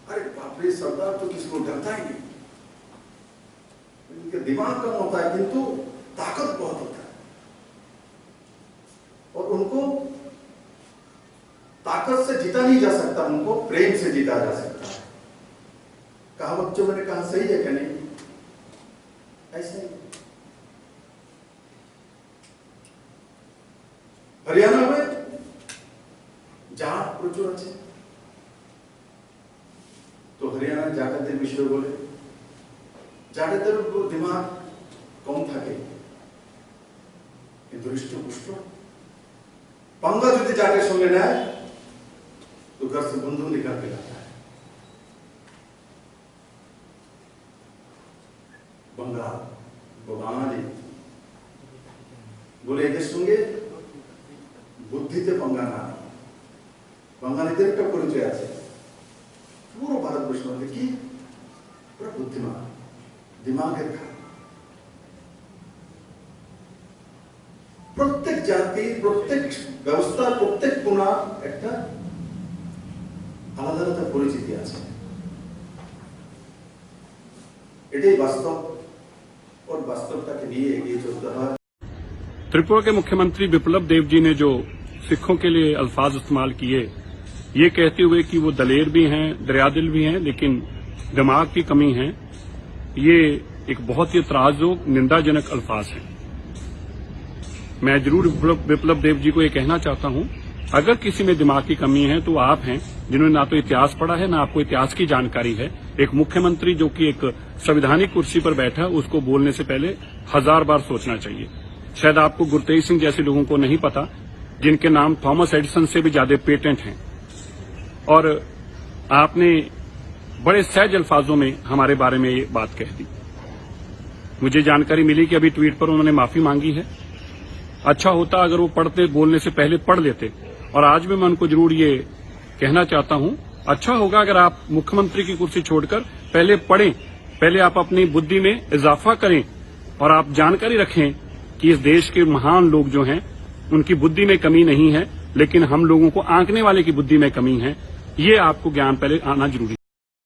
अरे बाप रे, सरदार तो किसी को डरता ही नहीं, उनके दिमाग कम होता है किंतु ताकत बहुत होता है, और उनको ताकत से जीता नहीं जा सकता, उनको प्रेम से जीता जा सकता है। कहावत जो मैंने कहा सही है क्या नहीं? ऐसे ही हरियाणा में जाट प्रचुर अच्छे, तो हरियाणा जाकर विषय बोले जाटेদের दिमाग कम থাকে, কিন্তু হৃষ্টপুষ্ট पंगा যদি जाटेর সঙ্গে নেয় तो घर से बंधु निकाल के लाता है। बंगाल बाঙালি বলে এদের সঙ্গে বুদ্ধিতে पंगा না, বাঙালিদের একটা পরিচয় আছে পুরো ভারতবর্ষের মধ্যে, কি পুরো বুদ্ধিমান, दिमागের খান। প্রত্যেক জাতি, প্রত্যেক ব্যবস্থা, প্রত্যেক কোণা একটা আলাদা আলাদা পরিচিতি আছে, এটাই বাস্তব, और वास्तवताকে নিয়ে এগিয়ে চলতে হয়। त्रिपुरा के मुख्यमंत्री बिप्लब देव जी ने जो सिखों के लिए अल्फाज इस्तेमाल किए, ये कहते हुए कि वो दलेर भी हैं, दरियादिल भी हैं, लेकिन दिमाग की कमी है, ये एक बहुत ही इतराज़जोग, निंदाजनक अल्फाज हैं। मैं जरूर बिप्लब देव जी को ये कहना चाहता हूं, अगर किसी में दिमाग की कमी है तो आप हैं, जिन्होंने ना तो इतिहास पढ़ा है, ना आपको इतिहास की जानकारी है। एक मुख्यमंत्री जो कि एक संवैधानिक कुर्सी पर बैठा, उसको बोलने से पहले 1000 बार सोचना चाहिए। शायद आपको गुरतेज सिंह जैसे लोगों को नहीं पता, जिनके नाम थॉमस एडिसन से भी ज्यादा पेटेंट हैं, और आपने बड़े सहज अल्फाजों में हमारे बारे में ये बात कह दी। मुझे जानकारी मिली कि अभी ट्वीट पर उन्होंने माफी मांगी है। अच्छा होता अगर वो पढ़ते, बोलने से पहले पढ़ लेते। और आज भी मैं उनको जरूर ये कहना चाहता हूं, अच्छा होगा अगर आप मुख्यमंत्री की कुर्सी छोड़कर पहले पढ़ें, पहले आप अपनी बुद्धि में इजाफा करें और आप जानकारी रखें कि इस देश के महान लोग जो हैं उनकी बुद्धि में कमी नहीं है, लेकिन हम लोगों को आंकने वाले की बुद्धि में कमी है। ये आपको ज्ञान पहले आना जरूरी है।